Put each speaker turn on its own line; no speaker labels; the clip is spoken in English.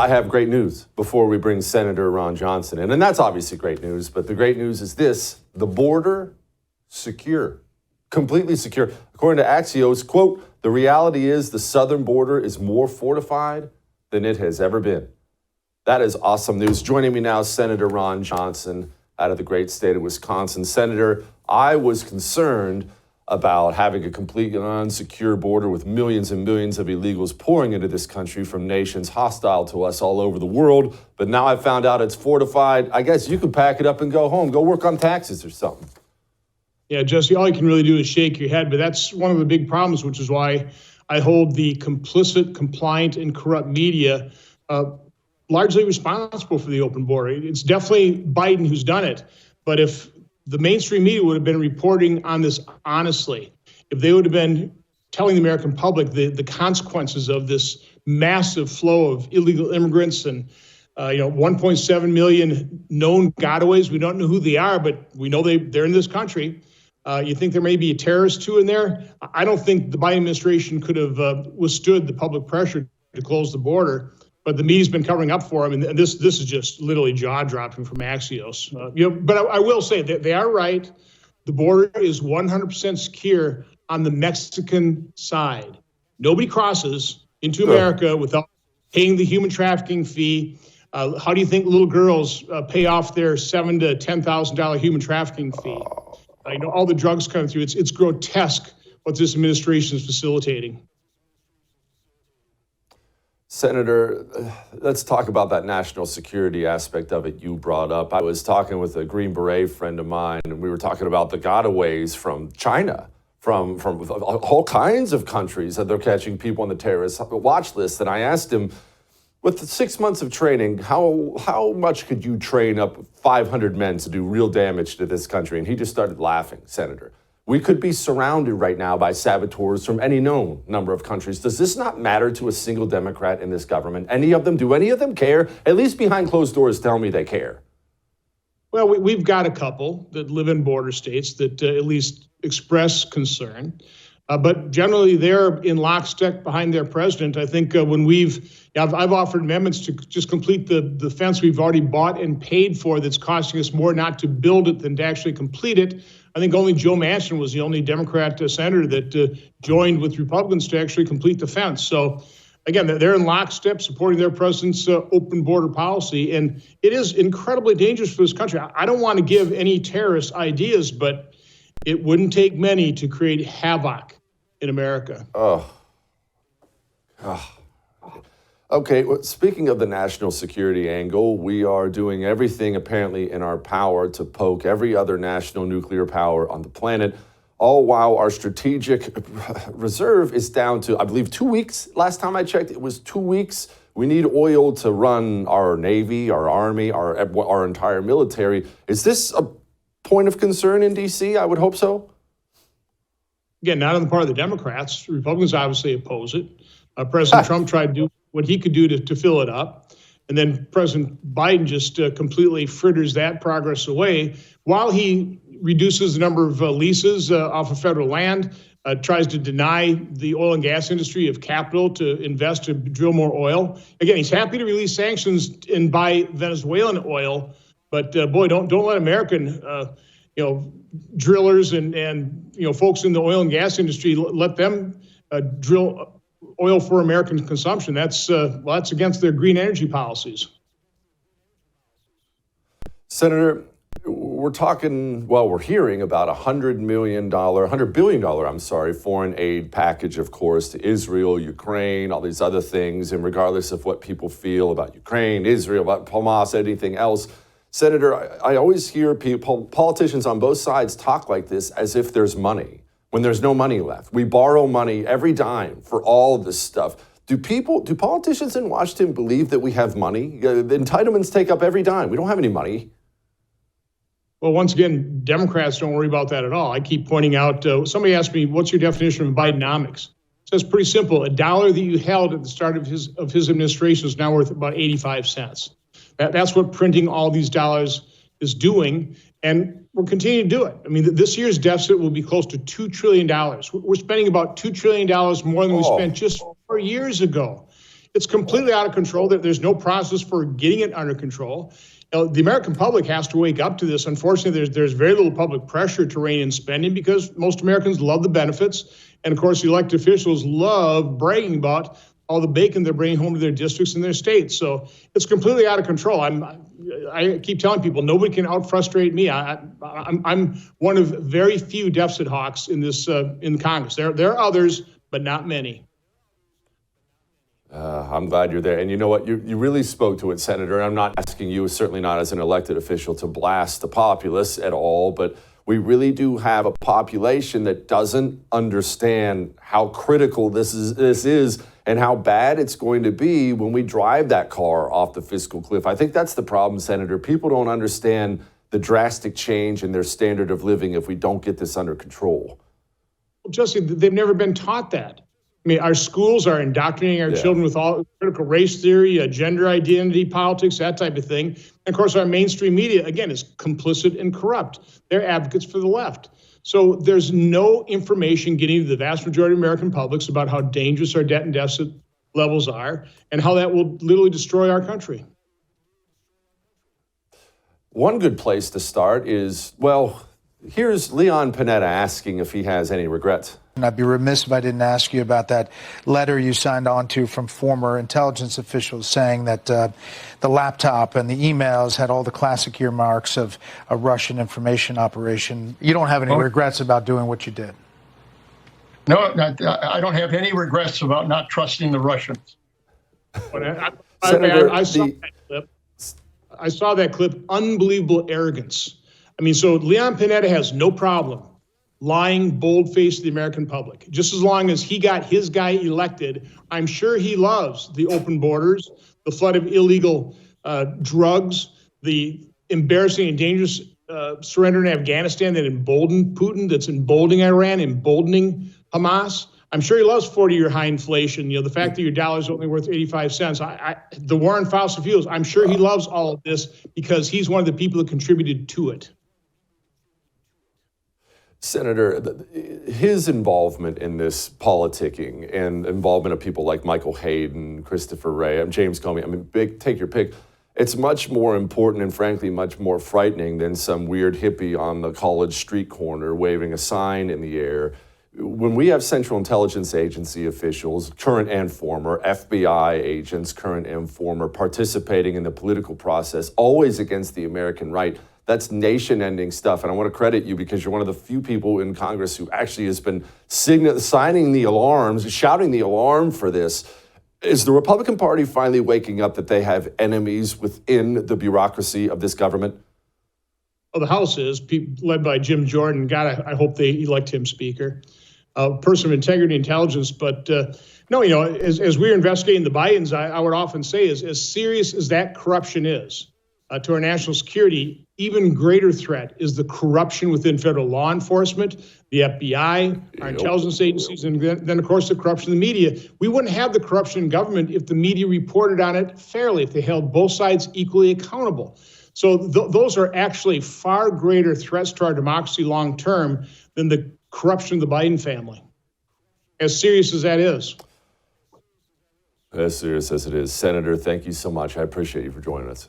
I have great news before we bring Senator Ron Johnson in. And that's obviously great news, but the great news is this: the border secure, completely secure. According to Axios, quote, "The reality is the southern border is more fortified than it has ever been." That is awesome news. Joining me now, Senator Ron Johnson out of the great state of Wisconsin. Senator, I was concerned about having a completely unsecure border with millions and millions of illegals pouring into this country from nations hostile to us all over the world. But now I found out it's fortified. I guess you could pack it up and go home, go work on taxes or something.
Yeah, Jesse, all you can really do is shake your head. But that's one of the big problems, which is why I hold the complicit, compliant, and corrupt media largely responsible for the open border. It's definitely Biden who's done it. But if the mainstream media would have been reporting on this honestly, if they would have been telling the American public the consequences of this massive flow of illegal immigrants and 1.7 million known gotaways. We don't know who they are, but we know they're in this country. You think there may be a terrorist too in there? I don't think the Biden administration could have withstood the public pressure to close the border. But the media's been covering up for him, and this is just literally jaw-dropping from Axios. But I will say that they are right. The border is 100% secure on the Mexican side. Nobody crosses into America without paying the human trafficking fee. How do you think little girls pay off their $7,000 to $10,000 human trafficking fee? All the drugs coming through. It's grotesque what this administration is facilitating.
Senator, let's talk about that national security aspect of it you brought up. I was talking with a Green Beret friend of mine, and we were talking about the gotaways from China, from all kinds of countries that they're catching people on the terrorist watch list. And I asked him, with the 6 months of training, how much could you train up 500 men to do real damage to this country? And he just started laughing, Senator. We could be surrounded right now by saboteurs from any known number of countries. Does this not matter to a single Democrat in this government? Do any of them care? At least behind closed doors, tell me they care.
Well, we've got a couple that live in border states that at least express concern. But generally, they're in lockstep behind their president. I think when I've offered amendments to just complete the fence we've already bought and paid for that's costing us more not to build it than to actually complete it. I think only Joe Manchin was the only Democrat senator that joined with Republicans to actually complete the fence. So, again, they're in lockstep supporting their president's open border policy. And it is incredibly dangerous for this country. I don't want to give any terrorist ideas, but it wouldn't take many to create havoc in America.
Okay, well, speaking of the national security angle, we are doing everything apparently in our power to poke every other national nuclear power on the planet, all while our strategic reserve is down to, I believe, 2 weeks. Last time I checked, it was 2 weeks. We need oil to run our Navy, our Army, our entire military. Is this a point of concern in D.C.? I would hope so.
Again, not on the part of the Democrats. Republicans obviously oppose it. President Trump tried to do what he could do to fill it up. And then President Biden just completely fritters that progress away while he reduces the number of leases off of federal land, tries to deny the oil and gas industry of capital to invest to drill more oil. Again, he's happy to release sanctions and buy Venezuelan oil, but boy, don't let American drillers and folks in the oil and gas industry, let them drill oil for American consumption. That's against their green energy policies.
Senator, we're hearing about $100 billion, foreign aid package, of course, to Israel, Ukraine, all these other things. And regardless of what people feel about Ukraine, Israel, about Hamas, anything else, Senator, I always hear politicians on both sides talk like this as if there's money, when there's no money left. We borrow money every dime for all of this stuff. Do politicians in Washington believe that we have money? The entitlements take up every dime. We don't have any money.
Well, once again, Democrats don't worry about that at all. I keep pointing out, somebody asked me, what's your definition of Bidenomics? So it's pretty simple. $1 that you held at the start of his administration is now worth about 85 cents. That's what printing all these dollars is doing. And we're continuing to do it. I mean, this year's deficit will be close to $2 trillion. We're spending about $2 trillion more than we spent just 4 years ago. It's completely out of control. There's no process for getting it under control. The American public has to wake up to this. Unfortunately, there's very little public pressure to rein in spending because most Americans love the benefits. And of course, the elected officials love bragging about all the bacon they're bringing home to their districts and their states. So it's completely out of control. I keep telling people nobody can out-frustrate me. I'm one of very few deficit hawks in in Congress. There are others, but not many.
I'm glad you're there. And you know what? You really spoke to it, Senator. I'm not asking you, certainly not as an elected official, to blast the populace at all, but we really do have a population that doesn't understand how critical this is and how bad it's going to be when we drive that car off the fiscal cliff. I think that's the problem, Senator. People don't understand the drastic change in their standard of living if we don't get this under control.
Well, Jesse, they've never been taught that. I mean, our schools are indoctrinating our children with all critical race theory, gender identity politics, that type of thing. And of course, our mainstream media, again, is complicit and corrupt. They're advocates for the left. So there's no information getting to the vast majority of American publics about how dangerous our debt and deficit levels are and how that will literally destroy our country.
One good place to start is, well, here's Leon Panetta asking if he has any regrets.
And I'd be remiss if I didn't ask you about that letter you signed on to from former intelligence officials saying that the laptop and the emails had all the classic earmarks of a Russian information operation. You don't have any regrets about doing what you did?
No, I don't have any regrets about not trusting the Russians.
Senator, I saw that clip. I saw that clip. Unbelievable arrogance. I mean, so Leon Panetta has no problem lying bold-faced to the American public. Just as long as he got his guy elected, I'm sure he loves the open borders, the flood of illegal drugs, the embarrassing and dangerous surrender in Afghanistan that emboldened Putin, that's emboldening Iran, emboldening Hamas. I'm sure he loves 40-year high inflation. You know, the fact that your dollar is only worth 85 cents. The war on fossil fuels, I'm sure he loves all of this because he's one of the people that contributed to it.
Senator, his involvement in this politicking and involvement of people like Michael Hayden, Christopher Wray, James Comey, I mean, take your pick. It's much more important and frankly much more frightening than some weird hippie on the college street corner waving a sign in the air. When we have Central Intelligence Agency officials, current and former, FBI agents, current and former, participating in the political process, always against the American right, that's nation-ending stuff. And I want to credit you because you're one of the few people in Congress who actually has been signing the alarms, shouting the alarm for this. Is the Republican Party finally waking up that they have enemies within the bureaucracy of this government?
Well, the House is, led by Jim Jordan. God, I hope they elect him Speaker. A person of integrity and intelligence. But no, you know, as we're investigating the Bidens, I would often say is as serious as that corruption is to our national security, even greater threat is the corruption within federal law enforcement, the FBI, our intelligence agencies, and then, of course, the corruption in the media. We wouldn't have the corruption in government if the media reported on it fairly, if they held both sides equally accountable. So those are actually far greater threats to our democracy long term than the corruption of the Biden family, as serious as that is.
As serious as it is. Senator, thank you so much. I appreciate you for joining us.